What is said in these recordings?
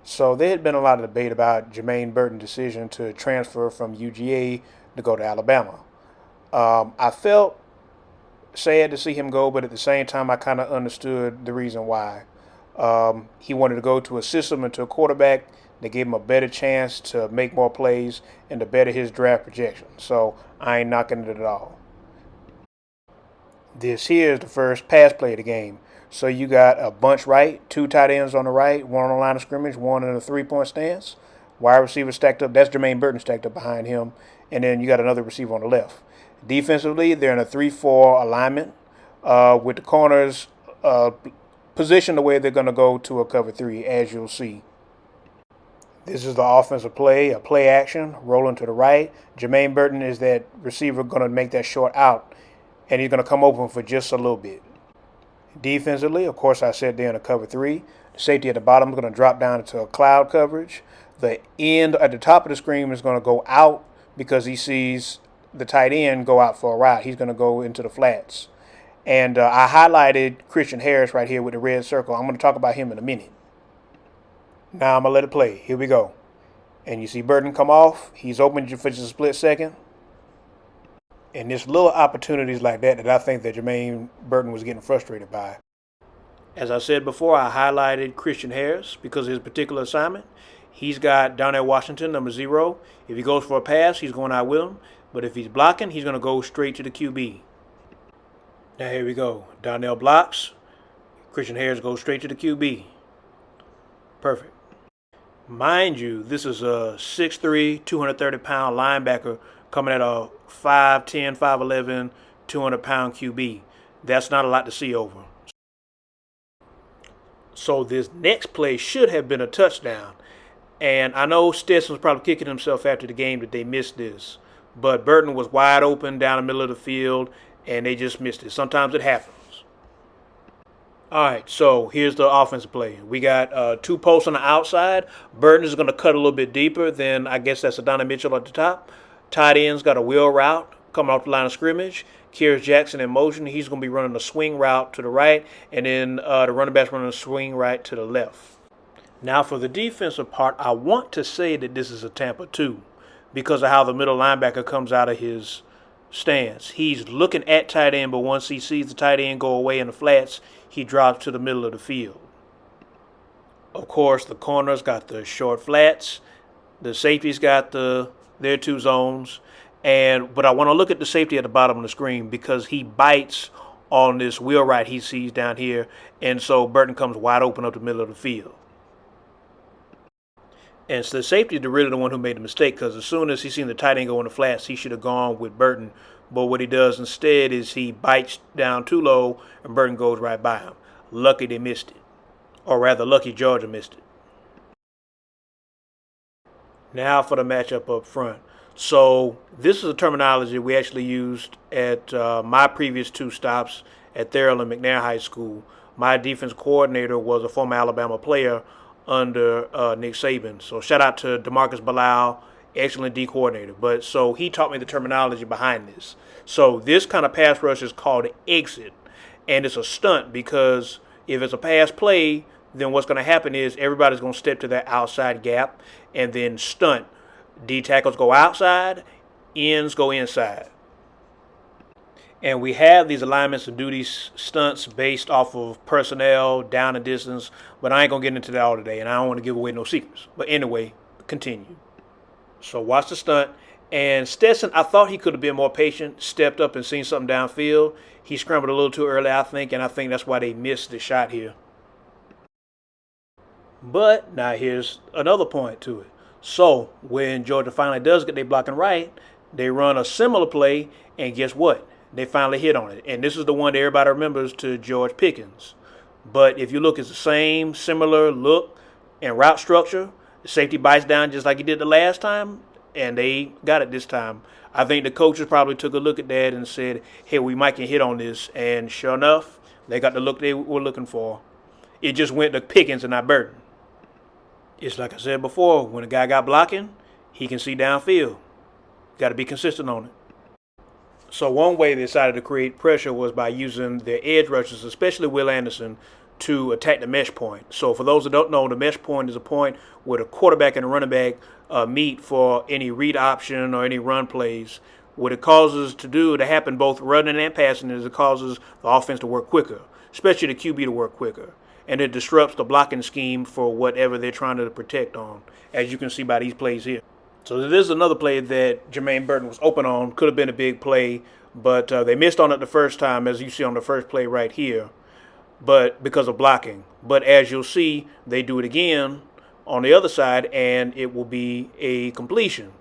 So there had been a lot of debate about Jermaine Burton's decision to transfer from UGA to go to Alabama. I felt sad to see him go, but at the same time, I kind of understood the reason why. He wanted to go to a system and to a quarterback that gave him a better chance to make more plays and to better his draft projection. So I ain't knocking it at all. This here is the first pass play of the game. So you got a bunch right, two tight ends on the right, one on the line of scrimmage, one in a 3-point stance. Wide receiver stacked up. That's Jermaine Burton stacked up behind him. And then you got another receiver on the left. Defensively, they're in a 3-4 alignment with the corners positioned the way they're going to go to a cover three, as you'll see. This is the offensive play, a play action, rolling to the right. Jermaine Burton is that receiver going to make that short out, and he's going to come open for just a little bit. Defensively, of course, I said they're in a cover three. The safety at the bottom is going to drop down into a cloud coverage. The end at the top of the screen is going to go out because he sees the tight end go out for a route. He's going to go into the flats. And I highlighted Christian Harris right here with the red circle. I'm going to talk about him in a minute. Now I'm going to let it play. Here we go. And you see Burton come off. He's open for just a split second. And there's little opportunities like that I think that Jermaine Burton was getting frustrated by. As I said before, I highlighted Christian Harris because of his particular assignment. He's got Darnell Washington, number 0. If he goes for a pass, he's going out with him. But if he's blocking, he's going to go straight to the QB. Now here we go. Darnell blocks. Christian Harris goes straight to the QB. Perfect. Mind you, this is a 6'3", 230-pound linebacker coming at a 5'10", 5'11", 200-pound QB. That's not a lot to see over. So this next play should have been a touchdown. And I know Stetson was probably kicking himself after the game that they missed this. But Burton was wide open down the middle of the field, and they just missed it. Sometimes it happens. All right, so here's the offensive play. We got 2 posts on the outside. Burton is going to cut a little bit deeper than, I guess that's Adonai Mitchell at the top. Tight end's got a wheel route coming off the line of scrimmage. Kyrus Jackson in motion. He's going to be running a swing route to the right, and then the running back's running a swing right to the left. Now for the defensive part, I want to say that this is a Tampa 2 because of how the middle linebacker comes out of his stance. He's looking at tight end, but once he sees the tight end go away in the flats, he drops to the middle of the field. Of course, the corners got the short flats. The safeties got their 2 zones. But I want to look at the safety at the bottom of the screen because he bites on this wheel right he sees down here. And so Burton comes wide open up the middle of the field. And so the safety is really the one who made the mistake because as soon as he seen the tight end go in the flats, he should have gone with Burton. But what he does instead is he bites down too low and Burton goes right by him. Lucky they missed it. Or rather, lucky Georgia missed it. Now for the matchup up front. So this is a terminology we actually used at my previous 2 stops at Thurl and McNair High School. My defense coordinator was a former Alabama player under Nick Saban. So shout out to DeMarcus Bilal, excellent D coordinator. But so he taught me the terminology behind this. So this kind of pass rush is called exit. And it's a stunt because if it's a pass play, then what's going to happen is everybody's going to step to that outside gap and then stunt. D tackles go outside, ends go inside. And we have these alignments and duties stunts based off of personnel, down and distance, but I ain't going to get into that all today, and I don't want to give away no secrets. But anyway, continue. So watch the stunt. And Stetson, I thought he could have been more patient, stepped up and seen something downfield. He scrambled a little too early, I think, and I think that's why they missed the shot here. But now here's another point to it. So when Georgia finally does get their blocking right, they run a similar play, and guess what? They finally hit on it. And this is the one that everybody remembers to George Pickens. But if you look, it's the same similar look and route structure. The safety bites down just like he did the last time, and they got it this time. I think the coaches probably took a look at that and said, hey, we might can hit on this. And sure enough, they got the look they were looking for. It just went to Pickens and not Burton. It's like I said before, when a guy got blocking, he can see downfield. Got to be consistent on it. So one way they decided to create pressure was by using their edge rushers, especially Will Anderson, to attack the mesh point. So for those that don't know, the mesh point is a point where the quarterback and the running back meet for any read option or any run plays. What it causes to happen both running and passing is it causes the offense to work quicker, especially the QB to work quicker. And it disrupts the blocking scheme for whatever they're trying to protect on, as you can see by these plays here. So this is another play that Jermaine Burton was open on. Could have been a big play, but they missed on it the first time, as you see on the first play right here, but because of blocking. But as you'll see, they do it again on the other side, and it will be a completion.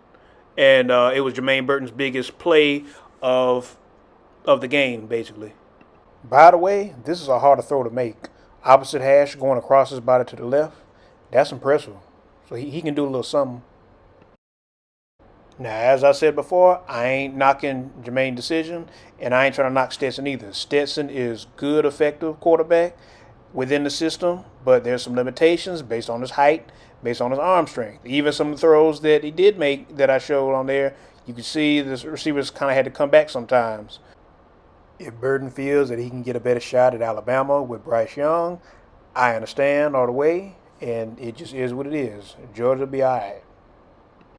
And it was Jermaine Burton's biggest play of the game, basically. By the way, this is a harder throw to make. Opposite hash going across his body to the left. That's impressive. So he can do a little something. Now, as I said before, I ain't knocking Jermaine's decision, and I ain't trying to knock Stetson either. Stetson is good, effective quarterback within the system, but there's some limitations based on his height, based on his arm strength. Even some of the throws that he did make that I showed on there, you can see the receivers kind of had to come back sometimes. If Burton feels that he can get a better shot at Alabama with Bryce Young, I understand all the way, and it just is what it is. Georgia will be all right.